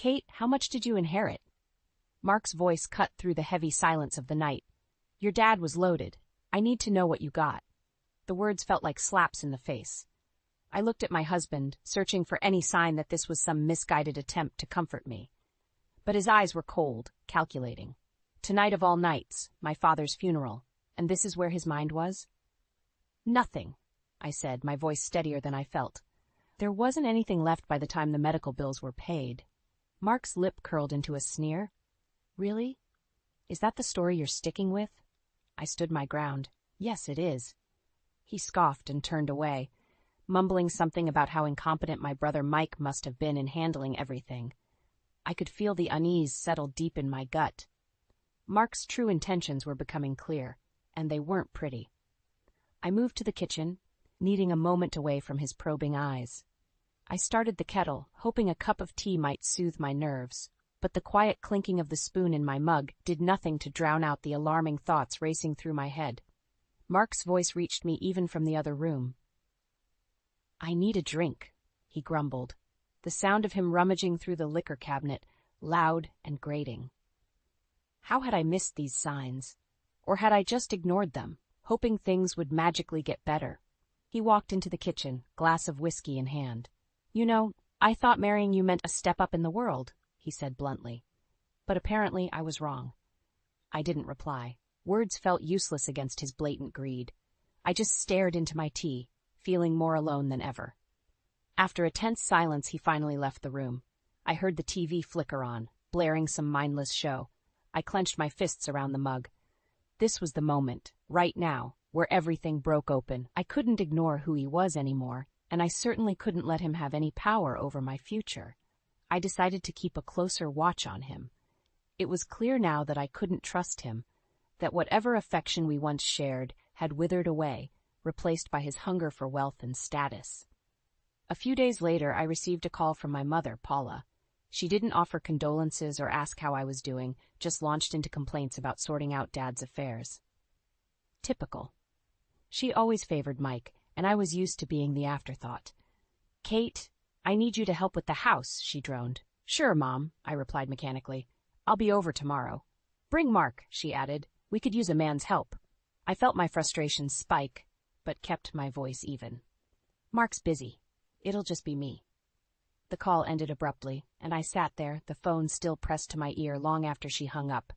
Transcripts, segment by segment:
Kate, how much did you inherit? Mark's voice cut through the heavy silence of the night. Your dad was loaded. I need to know what you got. The words felt like slaps in the face. I looked at my husband, searching for any sign that this was some misguided attempt to comfort me. But his eyes were cold, calculating. Tonight of all nights, my father's funeral, and this is where his mind was? Nothing, I said, my voice steadier than I felt. There wasn't anything left by the time the medical bills were paid. Mark's lip curled into a sneer. Really? Is that the story you're sticking with? I stood my ground. Yes, it is. He scoffed and turned away, mumbling something about how incompetent my brother Mike must have been in handling everything. I could feel the unease settle deep in my gut. Mark's true intentions were becoming clear, and they weren't pretty. I moved to the kitchen, needing a moment away from his probing eyes. I started the kettle, hoping a cup of tea might soothe my nerves, but the quiet clinking of the spoon in my mug did nothing to drown out the alarming thoughts racing through my head. Mark's voice reached me even from the other room. I need a drink, he grumbled, the sound of him rummaging through the liquor cabinet, loud and grating. How had I missed these signs? Or had I just ignored them, hoping things would magically get better? He walked into the kitchen, glass of whiskey in hand. You know, I thought marrying you meant a step up in the world, he said bluntly. But apparently I was wrong. I didn't reply. Words felt useless against his blatant greed. I just stared into my tea, feeling more alone than ever. After a tense silence, he finally left the room. I heard the TV flicker on, blaring some mindless show. I clenched my fists around the mug. This was the moment, right now, where everything broke open. I couldn't ignore who he was anymore, and I certainly couldn't let him have any power over my future. I decided to keep a closer watch on him. It was clear now that I couldn't trust him, that whatever affection we once shared had withered away, replaced by his hunger for wealth and status. A few days later, I received a call from my mother, Paula. She didn't offer condolences or ask how I was doing, just launched into complaints about sorting out Dad's affairs. Typical. She always favored Mike, and I was used to being the afterthought. Kate, I need you to help with the house, she droned. Sure, Mom, I replied mechanically. I'll be over tomorrow. Bring Mark, she added. We could use a man's help. I felt my frustration spike, but kept my voice even. Mark's busy. It'll just be me. The call ended abruptly, and I sat there, the phone still pressed to my ear long after she hung up.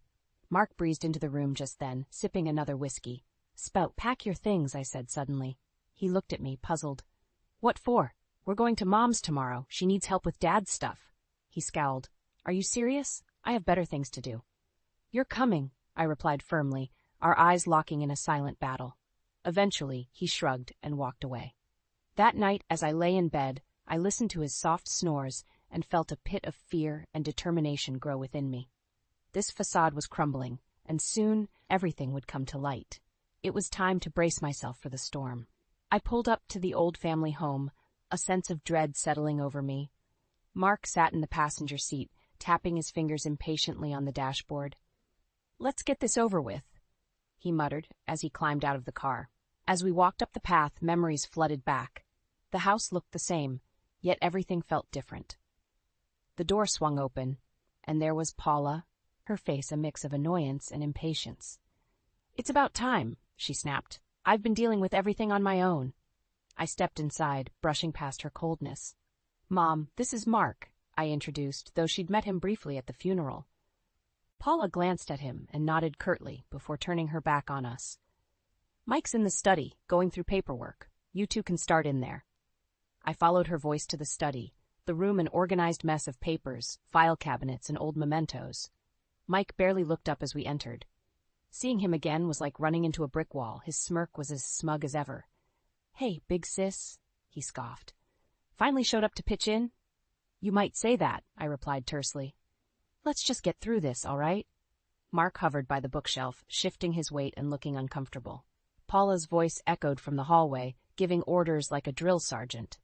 Mark breezed into the room just then, sipping another whiskey. Spout, pack your things, I said suddenly. He looked at me, puzzled. What for? We're going to Mom's tomorrow. She needs help with Dad's stuff. He scowled. Are you serious? I have better things to do. You're coming, I replied firmly, our eyes locking in a silent battle. Eventually, he shrugged and walked away. That night, as I lay in bed, I listened to his soft snores and felt a pit of fear and determination grow within me. This facade was crumbling, and soon everything would come to light. It was time to brace myself for the storm. I pulled up to the old family home, a sense of dread settling over me. Mark sat in the passenger seat, tapping his fingers impatiently on the dashboard. Let's get this over with, he muttered as he climbed out of the car. As we walked up the path, memories flooded back. The house looked the same, yet everything felt different. The door swung open, and there was Paula, her face a mix of annoyance and impatience. It's about time, she snapped. I've been dealing with everything on my own. I stepped inside, brushing past her coldness. Mom, this is Mark, I introduced, though she'd met him briefly at the funeral. Paula glanced at him and nodded curtly before turning her back on us. Mike's in the study, going through paperwork. You two can start in there. I followed her voice to the study, the room an organized mess of papers, file cabinets, and old mementos. Mike barely looked up as we entered. Seeing him again was like running into a brick wall. His smirk was as smug as ever. Hey, big sis, he scoffed. Finally showed up to pitch in? You might say that, I replied tersely. Let's just get through this, all right? Mark hovered by the bookshelf, shifting his weight and looking uncomfortable. Paula's voice echoed from the hallway, giving orders like a drill sergeant.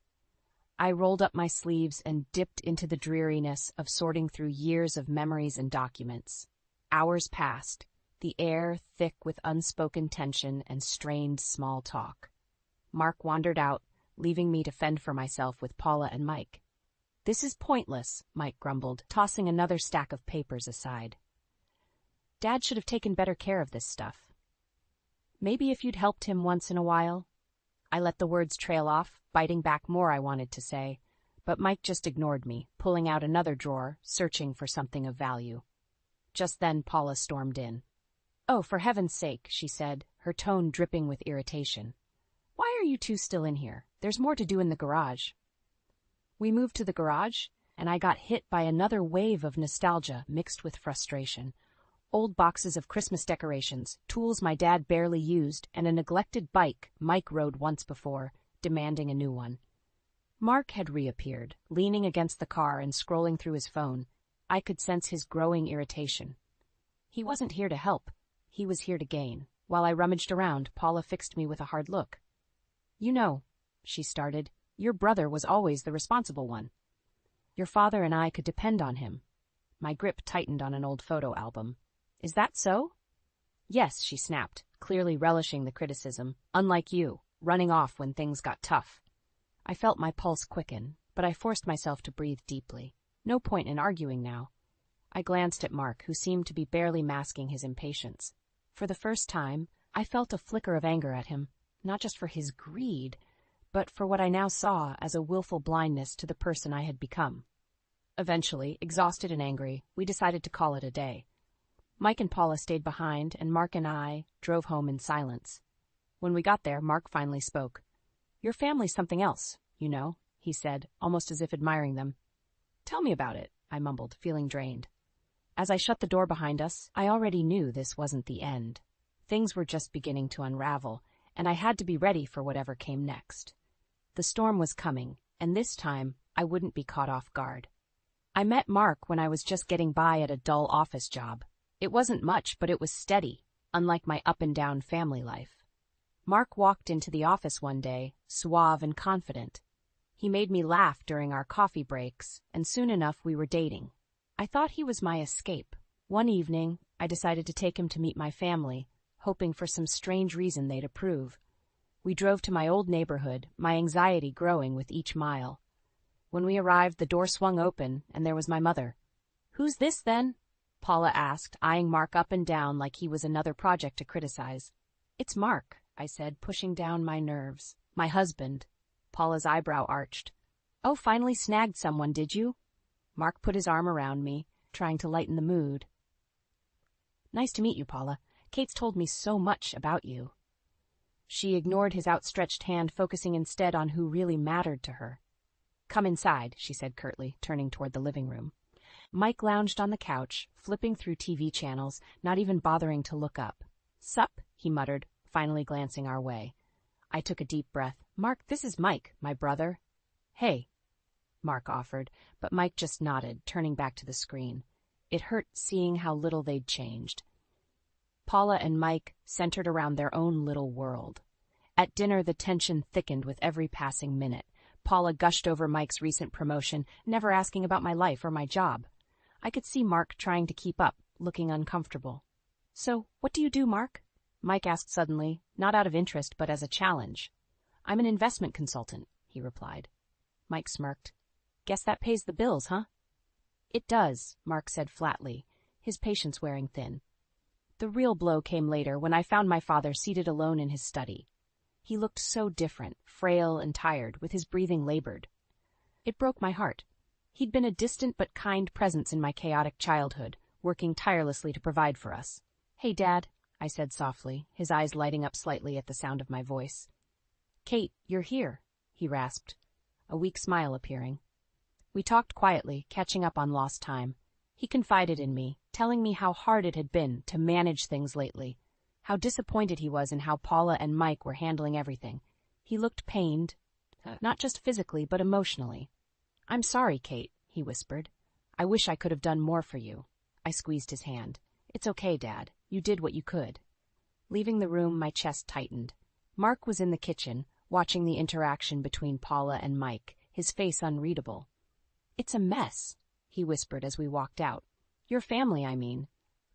I rolled up my sleeves and dipped into the dreariness of sorting through years of memories and documents. Hours passed, the air thick with unspoken tension and strained small talk. Mark wandered out, leaving me to fend for myself with Paula and Mike. This is pointless, Mike grumbled, tossing another stack of papers aside. Dad should have taken better care of this stuff. Maybe if you'd helped him once in a while. I let the words trail off, biting back more I wanted to say, but Mike just ignored me, pulling out another drawer, searching for something of value. Just then Paula stormed in. "Oh, for heaven's sake," she said, her tone dripping with irritation. "Why are you two still in here? There's more to do in the garage." We moved to the garage, and I got hit by another wave of nostalgia mixed with frustration. Old boxes of Christmas decorations, tools my dad barely used, and a neglected bike Mike rode once before, demanding a new one. Mark had reappeared, leaning against the car and scrolling through his phone. I could sense his growing irritation. He wasn't here to help. He was here to gain. While I rummaged around, Paula fixed me with a hard look. "You know," she started, "your brother was always the responsible one. Your father and I could depend on him." My grip tightened on an old photo album. "Is that so?" "Yes," she snapped, clearly relishing the criticism. "Unlike you, running off when things got tough." I felt my pulse quicken, but I forced myself to breathe deeply. No point in arguing now. I glanced at Mark, who seemed to be barely masking his impatience. For the first time, I felt a flicker of anger at him, not just for his greed, but for what I now saw as a willful blindness to the person I had become. Eventually, exhausted and angry, we decided to call it a day. Mike and Paula stayed behind, and Mark and I drove home in silence. When we got there, Mark finally spoke. "Your family's something else, you know," he said, almost as if admiring them. "Tell me about it," I mumbled, feeling drained. As I shut the door behind us, I already knew this wasn't the end. Things were just beginning to unravel, and I had to be ready for whatever came next. The storm was coming, and this time I wouldn't be caught off guard. I met Mark when I was just getting by at a dull office job. It wasn't much, but it was steady, unlike my up-and-down family life. Mark walked into the office one day, suave and confident. He made me laugh during our coffee breaks, and soon enough we were dating. I thought he was my escape. One evening, I decided to take him to meet my family, hoping for some strange reason they'd approve. We drove to my old neighborhood, my anxiety growing with each mile. When we arrived, the door swung open, and there was my mother. "Who's this, then?" Paula asked, eyeing Mark up and down like he was another project to criticize. "It's Mark," I said, pushing down my nerves. "My husband." Paula's eyebrow arched. "Oh, finally snagged someone, did you?" Mark put his arm around me, trying to lighten the mood. "Nice to meet you, Paula. Kate's told me so much about you." She ignored his outstretched hand, focusing instead on who really mattered to her. "Come inside," she said curtly, turning toward the living room. Mike lounged on the couch, flipping through TV channels, not even bothering to look up. "Sup?" he muttered, finally glancing our way. I took a deep breath. "Mark, this is Mike, my brother." "Hey," Mark offered, but Mike just nodded, turning back to the screen. It hurt seeing how little they'd changed. Paula and Mike centered around their own little world. At dinner, the tension thickened with every passing minute. Paula gushed over Mike's recent promotion, never asking about my life or my job. I could see Mark trying to keep up, looking uncomfortable. "So, what do you do, Mark?" Mike asked suddenly, not out of interest but as a challenge. "I'm an investment consultant," he replied. Mike smirked. "Guess that pays the bills, huh?" "It does," Mark said flatly, his patience wearing thin. The real blow came later when I found my father seated alone in his study. He looked so different, frail and tired, with his breathing labored. It broke my heart. He'd been a distant but kind presence in my chaotic childhood, working tirelessly to provide for us. "Hey, Dad," I said softly, his eyes lighting up slightly at the sound of my voice. "Kate, you're here," he rasped, a weak smile appearing. We talked quietly, catching up on lost time. He confided in me, telling me how hard it had been to manage things lately, how disappointed he was in how Paula and Mike were handling everything. He looked pained, not just physically but emotionally. "I'm sorry, Kate," he whispered. "I wish I could have done more for you." I squeezed his hand. "It's okay, Dad. You did what you could." Leaving the room, my chest tightened. Mark was in the kitchen, watching the interaction between Paula and Mike, his face unreadable. "It's a mess," he whispered as we walked out. "Your family, I mean."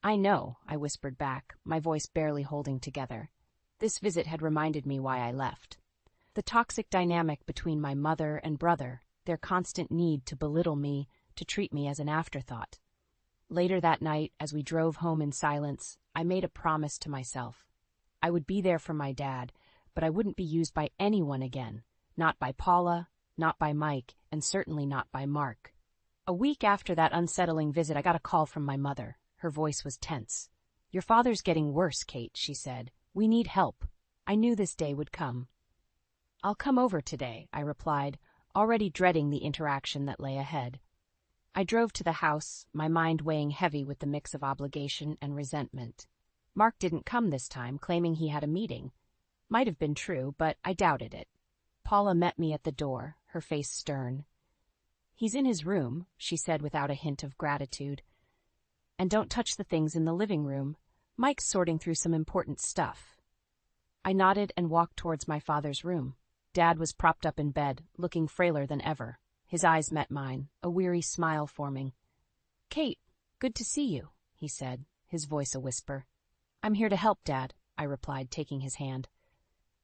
"I know," I whispered back, my voice barely holding together. This visit had reminded me why I left. The toxic dynamic between my mother and brother, their constant need to belittle me, to treat me as an afterthought. Later that night, as we drove home in silence, I made a promise to myself. I would be there for my dad, but I wouldn't be used by anyone again. Not by Paula, not by Mike, and certainly not by Mark. A week after that unsettling visit, I got a call from my mother. Her voice was tense. "Your father's getting worse, Kate," she said. "We need help." I knew this day would come. "I'll come over today," I replied, already dreading the interaction that lay ahead. I drove to the house, my mind weighing heavy with the mix of obligation and resentment. Mark didn't come this time, claiming he had a meeting. Might have been true, but I doubted it. Paula met me at the door, her face stern. "He's in his room," she said without a hint of gratitude. "And don't touch the things in the living room. Mike's sorting through some important stuff." I nodded and walked towards my father's room. Dad was propped up in bed, looking frailer than ever. His eyes met mine, a weary smile forming. "Kate, good to see you," he said, his voice a whisper. "I'm here to help, Dad," I replied, taking his hand.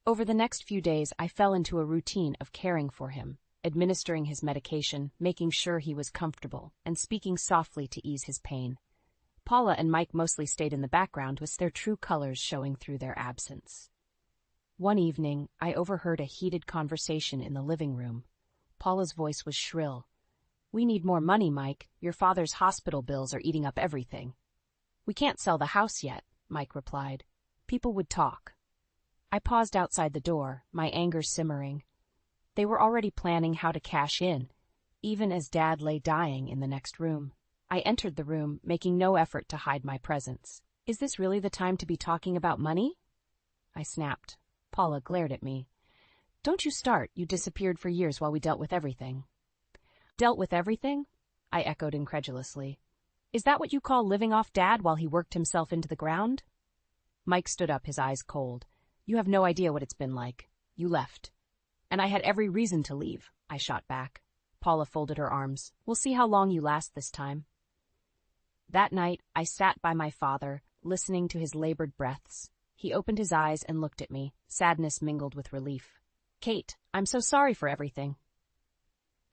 Over the next few days, I fell into a routine of caring for him, administering his medication, making sure he was comfortable, and speaking softly to ease his pain. Paula and Mike mostly stayed in the background, with their true colors showing through their absence. One evening, I overheard a heated conversation in the living room. Paula's voice was shrill. "We need more money, Mike. Your father's hospital bills are eating up everything." "We can't sell the house yet," Mike replied. "People would talk." I paused outside the door, my anger simmering. They were already planning how to cash in, even as Dad lay dying in the next room. I entered the room, making no effort to hide my presence. "Is this really the time to be talking about money?" I snapped. Paula glared at me. "Don't you start. You disappeared for years while we dealt with everything." "Dealt with everything?" I echoed incredulously. "Is that what you call living off Dad while he worked himself into the ground?" Mike stood up, his eyes cold. "You have no idea what it's been like. You left." "And I had every reason to leave," I shot back. Paula folded her arms. "We'll see how long you last this time." That night, I sat by my father, listening to his labored breaths. He opened his eyes and looked at me, sadness mingled with relief. "Kate, I'm so sorry for everything."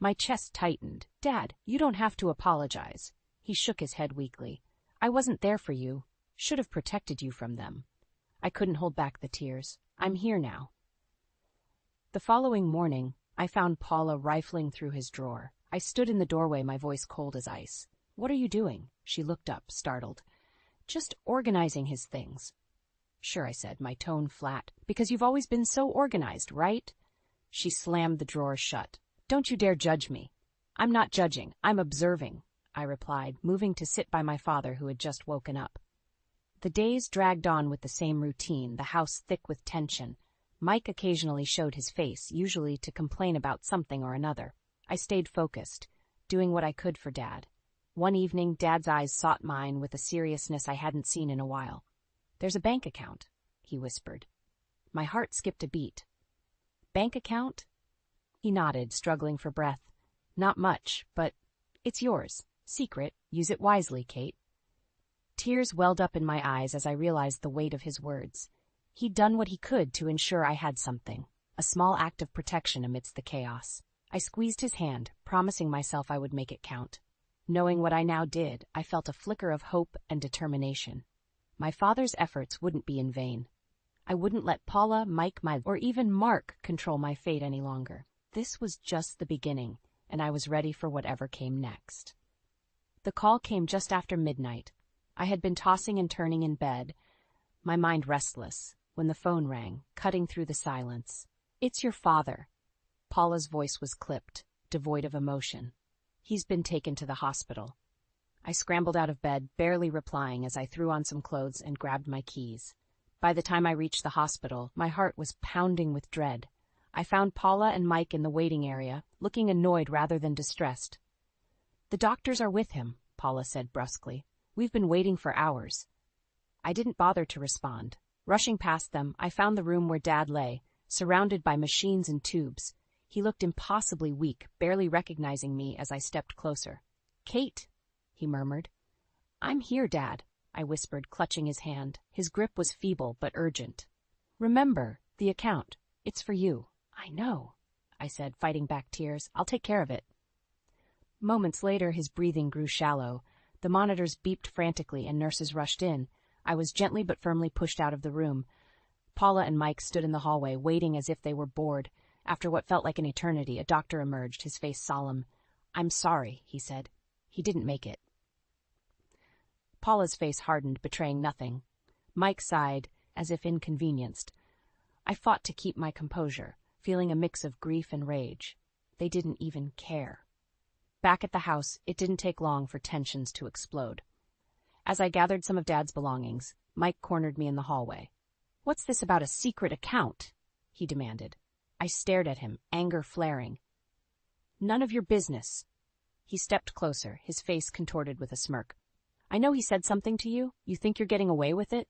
My chest tightened. "Dad, you don't have to apologize." He shook his head weakly. "I wasn't there for you. Should have protected you from them." I couldn't hold back the tears. "I'm here now." The following morning, I found Paula rifling through his drawer. I stood in the doorway, my voice cold as ice. "What are you doing?" She looked up, startled. "Just organizing his things." "Sure," I said, my tone flat. "Because you've always been so organized, right?" She slammed the drawer shut. "Don't you dare judge me." "I'm not judging, I'm observing," I replied, moving to sit by my father, who had just woken up. The days dragged on with the same routine, the house thick with tension. Mike occasionally showed his face, usually to complain about something or another. I stayed focused, doing what I could for Dad. One evening, Dad's eyes sought mine with a seriousness I hadn't seen in a while. "There's a bank account," he whispered. My heart skipped a beat. "Bank account?" He nodded, struggling for breath. "Not much, but it's yours. Secret. Use it wisely, Kate." Tears welled up in my eyes as I realized the weight of his words. He'd done what he could to ensure I had something, a small act of protection amidst the chaos. I squeezed his hand, promising myself I would make it count. Knowing what I now did, I felt a flicker of hope and determination. My father's efforts wouldn't be in vain. I wouldn't let Paula, Mike, or even Mark control my fate any longer. This was just the beginning, and I was ready for whatever came next. The call came just after midnight. I had been tossing and turning in bed, my mind restless, when the phone rang, cutting through the silence. "It's your father." Paula's voice was clipped, devoid of emotion. "He's been taken to the hospital." I scrambled out of bed, barely replying as I threw on some clothes and grabbed my keys. By the time I reached the hospital, my heart was pounding with dread. I found Paula and Mike in the waiting area, looking annoyed rather than distressed. "The doctors are with him," Paula said brusquely. "We've been waiting for hours." I didn't bother to respond. Rushing past them, I found the room where Dad lay, surrounded by machines and tubes. He looked impossibly weak, barely recognizing me as I stepped closer. "Kate," he murmured. "I'm here, Dad," I whispered, clutching his hand. His grip was feeble but urgent. "Remember, the account. It's for you." "I know." I said, fighting back tears. I'll take care of it. Moments later, his breathing grew shallow. The monitors beeped frantically and nurses rushed in. I was gently but firmly pushed out of the room. Paula and Mike stood in the hallway, waiting as if they were bored. After what felt like an eternity, a doctor emerged, his face solemn. "I'm sorry," he said. "He didn't make it." Paula's face hardened, betraying nothing. Mike sighed, as if inconvenienced. I fought to keep my composure, feeling a mix of grief and rage. They didn't even care. Back at the house, it didn't take long for tensions to explode. As I gathered some of Dad's belongings, Mike cornered me in the hallway. "What's this about a secret account?" he demanded. I stared at him, anger flaring. "None of your business." He stepped closer, his face contorted with a smirk. "I know he said something to you. You think you're getting away with it?"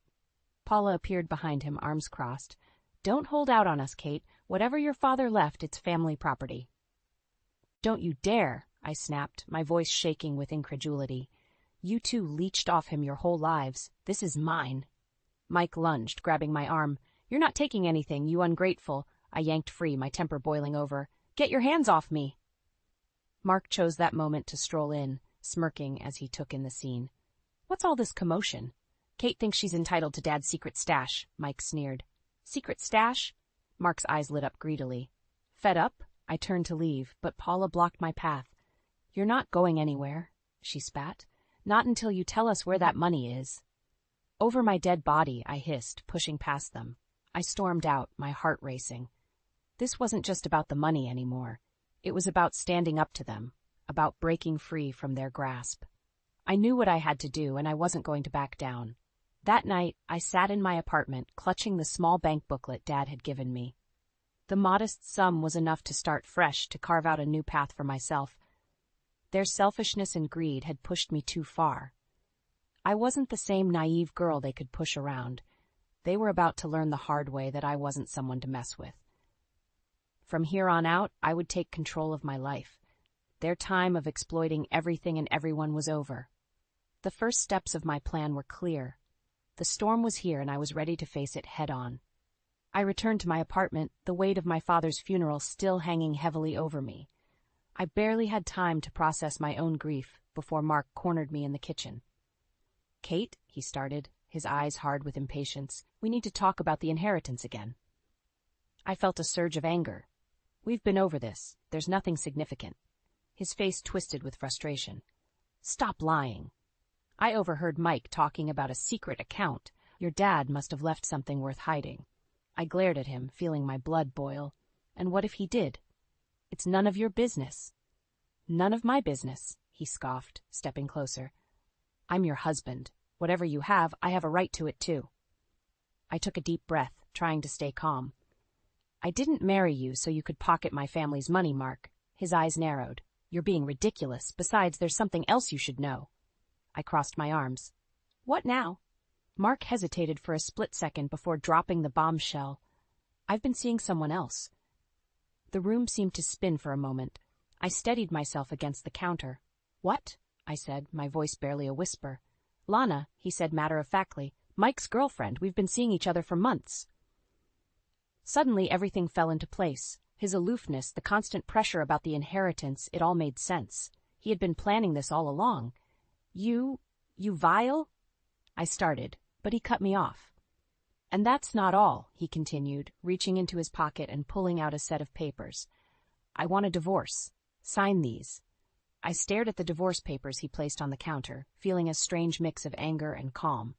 Paula appeared behind him, arms crossed. "Don't hold out on us, Kate. Whatever your father left, it's family property." "Don't you dare," I snapped, my voice shaking with incredulity. "You two leeched off him your whole lives. This is mine." Mike lunged, grabbing my arm. "You're not taking anything, you ungrateful." I yanked free, my temper boiling over. "Get your hands off me!" Mark chose that moment to stroll in, smirking as he took in the scene. "What's all this commotion?" "Kate thinks she's entitled to Dad's secret stash," Mike sneered. "Secret stash?" Mark's eyes lit up greedily. Fed up, I turned to leave, but Paula blocked my path. "You're not going anywhere," she spat. "Not until you tell us where that money is." "Over my dead body," I hissed, pushing past them. I stormed out, my heart racing. This wasn't just about the money anymore. It was about standing up to them, about breaking free from their grasp. I knew what I had to do, and I wasn't going to back down. That night, I sat in my apartment, clutching the small bank booklet Dad had given me. The modest sum was enough to start fresh, to carve out a new path for myself. Their selfishness and greed had pushed me too far. I wasn't the same naive girl they could push around. They were about to learn the hard way that I wasn't someone to mess with. From here on out, I would take control of my life. Their time of exploiting everything and everyone was over. The first steps of my plan were clear. The storm was here, and I was ready to face it head-on. I returned to my apartment, the weight of my father's funeral still hanging heavily over me. I barely had time to process my own grief before Mark cornered me in the kitchen. "Kate," he started, his eyes hard with impatience, "we need to talk about the inheritance again." I felt a surge of anger. "We've been over this. There's nothing significant." His face twisted with frustration. "Stop lying." "I overheard Mike talking about a secret account. Your dad must have left something worth hiding." I glared at him, feeling my blood boil. "And what if he did?" "It's none of your business." "None of my business," he scoffed, stepping closer. "I'm your husband. Whatever you have, I have a right to it too." I took a deep breath, trying to stay calm. "I didn't marry you so you could pocket my family's money, Mark." His eyes narrowed. "You're being ridiculous. Besides, there's something else you should know." I crossed my arms. "What now?" Mark hesitated for a split second before dropping the bombshell. "I've been seeing someone else." The room seemed to spin for a moment. I steadied myself against the counter. "What?" I said, my voice barely a whisper. "Lana," he said matter-of-factly. "Mike's girlfriend. We've been seeing each other for months." Suddenly everything fell into place. His aloofness, the constant pressure about the inheritance, it all made sense. He had been planning this all along. You vile?" I started, but he cut me off. "And that's not all," he continued, reaching into his pocket and pulling out a set of papers. "I want a divorce. Sign these." I stared at the divorce papers he placed on the counter, feeling a strange mix of anger and calm.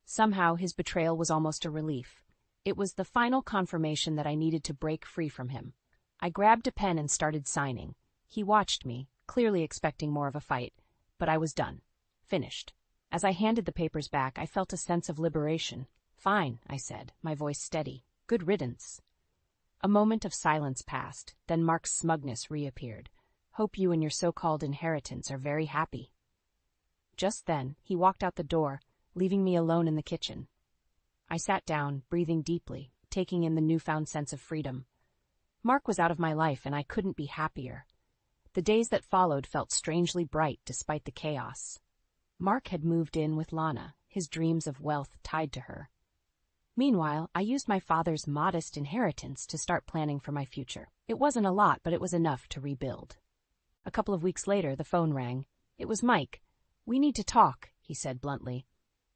Somehow his betrayal was almost a relief. It was the final confirmation that I needed to break free from him. I grabbed a pen and started signing. He watched me, clearly expecting more of a fight, but I was done. Finished. As I handed the papers back, I felt a sense of liberation. "Fine," I said, my voice steady. "Good riddance." A moment of silence passed, then Mark's smugness reappeared. "Hope you and your so-called inheritance are very happy." Just then, he walked out the door, leaving me alone in the kitchen. I sat down, breathing deeply, taking in the newfound sense of freedom. Mark was out of my life, and I couldn't be happier. The days that followed felt strangely bright despite the chaos. Mark had moved in with Lana, his dreams of wealth tied to her. Meanwhile, I used my father's modest inheritance to start planning for my future. It wasn't a lot, but it was enough to rebuild. A couple of weeks later, the phone rang. It was Mike. "We need to talk," he said bluntly.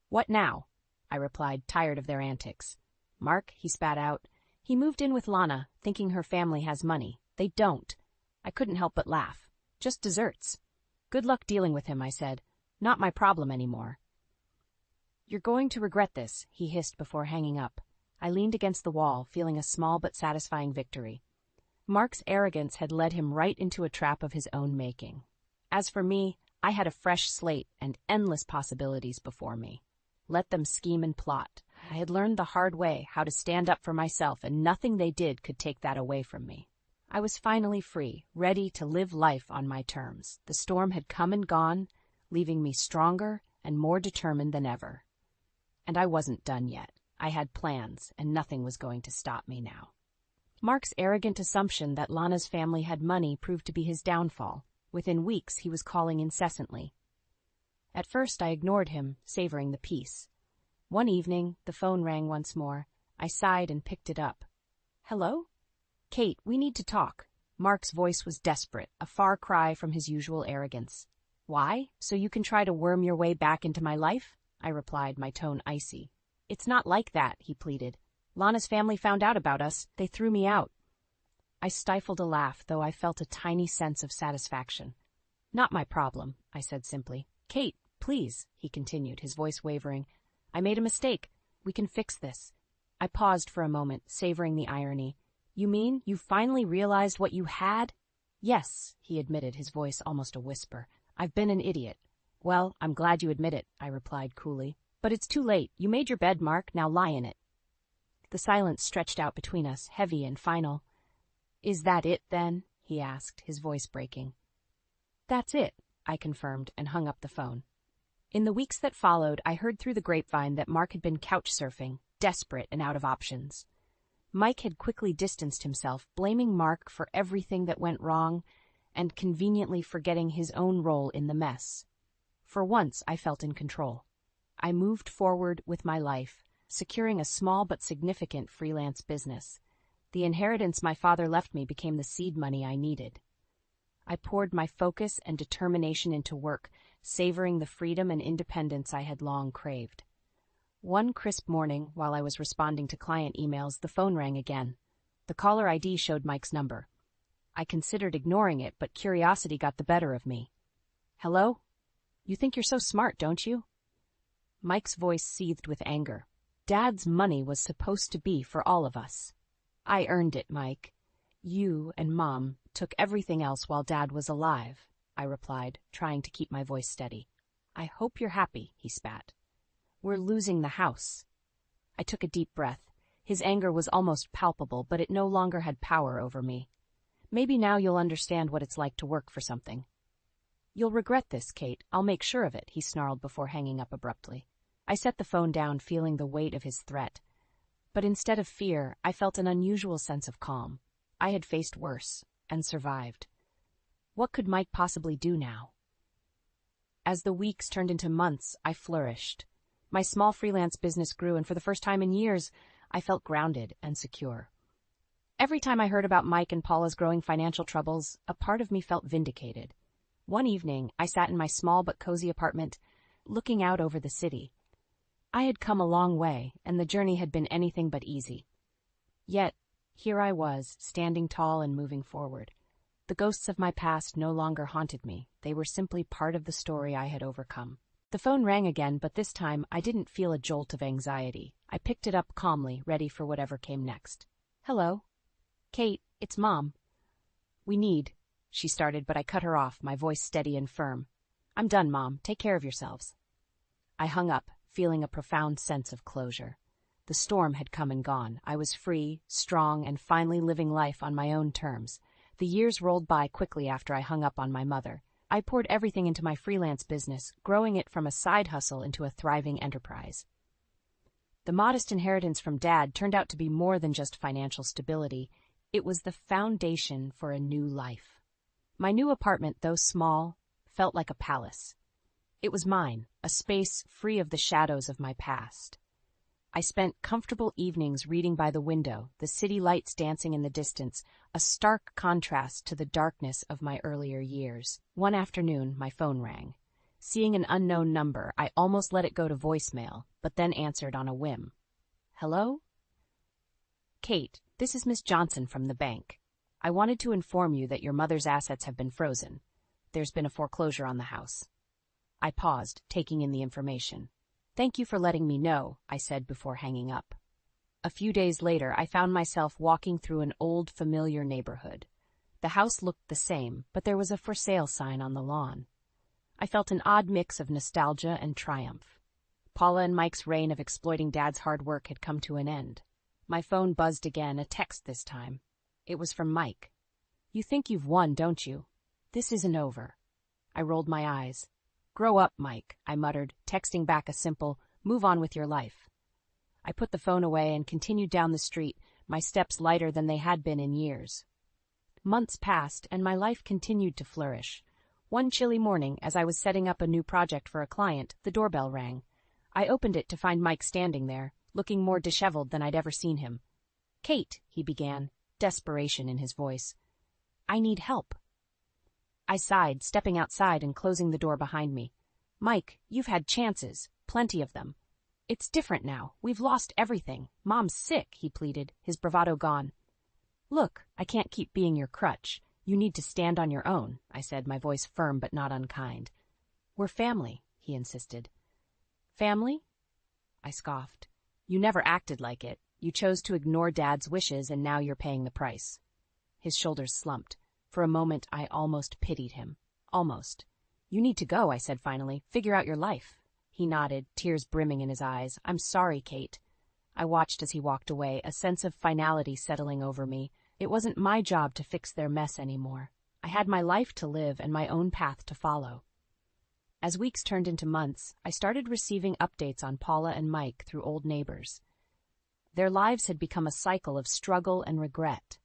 "What now?" I replied, tired of their antics. "Mark," he spat out. "He moved in with Lana, thinking her family has money. They don't." I couldn't help but laugh. "Just desserts." "Good luck dealing with him," I said. "Not my problem anymore." "You're going to regret this," he hissed before hanging up. I leaned against the wall, feeling a small but satisfying victory. Mark's arrogance had led him right into a trap of his own making. As for me, I had a fresh slate and endless possibilities before me. Let them scheme and plot. I had learned the hard way how to stand up for myself, and nothing they did could take that away from me. I was finally free, ready to live life on my terms. The storm had come and gone, leaving me stronger and more determined than ever. And I wasn't done yet. I had plans, and nothing was going to stop me now. Mark's arrogant assumption that Lana's family had money proved to be his downfall. Within weeks, he was calling incessantly. At first, I ignored him, savoring the peace. One evening, the phone rang once more. I sighed and picked it up. "Hello?" "Kate, we need to talk." Mark's voice was desperate, a far cry from his usual arrogance. "Why? So you can try to worm your way back into my life?" I replied, my tone icy. "It's not like that," he pleaded. "Lana's family found out about us. They threw me out." I stifled a laugh, though I felt a tiny sense of satisfaction. "Not my problem," I said simply. "Kate, please," he continued, his voice wavering. "I made a mistake. We can fix this." I paused for a moment, savoring the irony. "You mean you finally realized what you had?" "Yes," he admitted, his voice almost a whisper. "I've been an idiot." "Well, I'm glad you admit it," I replied coolly. "But it's too late. You made your bed, Mark. Now lie in it." The silence stretched out between us, heavy and final. "Is that it, then?" he asked, his voice breaking. "That's it," I confirmed and hung up the phone. In the weeks that followed, I heard through the grapevine that Mark had been couch surfing, desperate and out of options. Mike had quickly distanced himself, blaming Mark for everything that went wrong and conveniently forgetting his own role in the mess. For once, I felt in control. I moved forward with my life, securing a small but significant freelance business. The inheritance my father left me became the seed money I needed. I poured my focus and determination into work, savoring the freedom and independence I had long craved. One crisp morning, while I was responding to client emails, the phone rang again. The caller ID showed Mike's number. I considered ignoring it, but curiosity got the better of me. "Hello? You think you're so smart, don't you?" Mike's voice seethed with anger. "Dad's money was supposed to be for all of us." "I earned it, Mike. You and Mom took everything else while Dad was alive," I replied, trying to keep my voice steady. "I hope you're happy," he spat. "We're losing the house." I took a deep breath. His anger was almost palpable, but it no longer had power over me. "Maybe now you'll understand what it's like to work for something." "You'll regret this, Kate. I'll make sure of it," he snarled before hanging up abruptly. I set the phone down, feeling the weight of his threat. But instead of fear, I felt an unusual sense of calm. I had faced worse, and survived. What could Mike possibly do now? As the weeks turned into months, I flourished. My small freelance business grew, and for the first time in years, I felt grounded and secure. Every time I heard about Mike and Paula's growing financial troubles, a part of me felt vindicated. One evening, I sat in my small but cozy apartment, looking out over the city. I had come a long way, and the journey had been anything but easy. Yet, here I was, standing tall and moving forward. The ghosts of my past no longer haunted me. They were simply part of the story I had overcome. The phone rang again, but this time I didn't feel a jolt of anxiety. I picked it up calmly, ready for whatever came next. "Hello? Kate, it's Mom." She started, but I cut her off, my voice steady and firm. "I'm done, Mom. Take care of yourselves." I hung up, feeling a profound sense of closure. The storm had come and gone. I was free, strong, and finally living life on my own terms. The years rolled by quickly after I hung up on my mother. I poured everything into my freelance business, growing it from a side hustle into a thriving enterprise. The modest inheritance from Dad turned out to be more than just financial stability. It was the foundation for a new life. My new apartment, though small, felt like a palace. It was mine, a space free of the shadows of my past. I spent comfortable evenings reading by the window, the city lights dancing in the distance, a stark contrast to the darkness of my earlier years. One afternoon, my phone rang. Seeing an unknown number, I almost let it go to voicemail, but then answered on a whim. Hello? Kate, this is Miss Johnson from the bank. I wanted to inform you that your mother's assets have been frozen. There's been a foreclosure on the house. I paused, taking in the information. Thank you for letting me know, I said before hanging up. A few days later, I found myself walking through an old, familiar neighborhood. The house looked the same, but there was a for sale sign on the lawn. I felt an odd mix of nostalgia and triumph. Paula and Mike's reign of exploiting Dad's hard work had come to an end. My phone buzzed again, a text this time. It was from Mike. You think you've won, don't you? This isn't over. I rolled my eyes. Grow up, Mike, I muttered, texting back a simple, move on with your life. I put the phone away and continued down the street, my steps lighter than they had been in years. Months passed, and my life continued to flourish. One chilly morning, as I was setting up a new project for a client, the doorbell rang. I opened it to find Mike standing there, looking more disheveled than I'd ever seen him. Kate, he began, desperation in his voice. I need help. I sighed, stepping outside and closing the door behind me. Mike, you've had chances, plenty of them. It's different now. We've lost everything. Mom's sick, he pleaded, his bravado gone. Look, I can't keep being your crutch. You need to stand on your own, I said, my voice firm but not unkind. We're family, he insisted. Family? I scoffed. You never acted like it. You chose to ignore Dad's wishes, and now you're paying the price. His shoulders slumped. For a moment, I almost pitied him. Almost. You need to go, I said finally. Figure out your life. He nodded, tears brimming in his eyes. I'm sorry, Kate. I watched as he walked away, a sense of finality settling over me. It wasn't my job to fix their mess anymore. I had my life to live and my own path to follow. As weeks turned into months, I started receiving updates on Paula and Mike through old neighbors. Their lives had become a cycle of struggle and regret.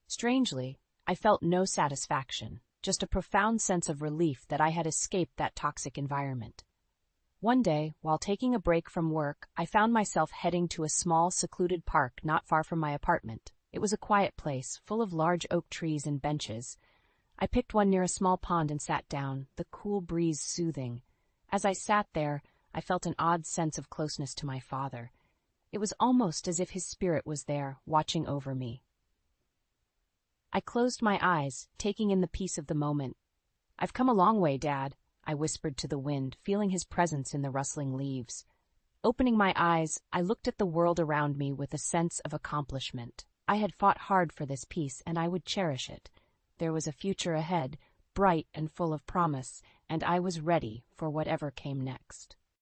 Strangely, I felt no satisfaction, just a profound sense of relief that I had escaped that toxic environment. One day, while taking a break from work, I found myself heading to a small, secluded park not far from my apartment. It was a quiet place, full of large oak trees and benches. I picked one near a small pond and sat down, the cool breeze soothing. As I sat there, I felt an odd sense of closeness to my father. It was almost as if his spirit was there, watching over me. I closed my eyes, taking in the peace of the moment. I've come a long way, Dad, I whispered to the wind, feeling his presence in the rustling leaves. Opening my eyes, I looked at the world around me with a sense of accomplishment. I had fought hard for this peace, and I would cherish it. There was a future ahead, bright and full of promise, and I was ready for whatever came next.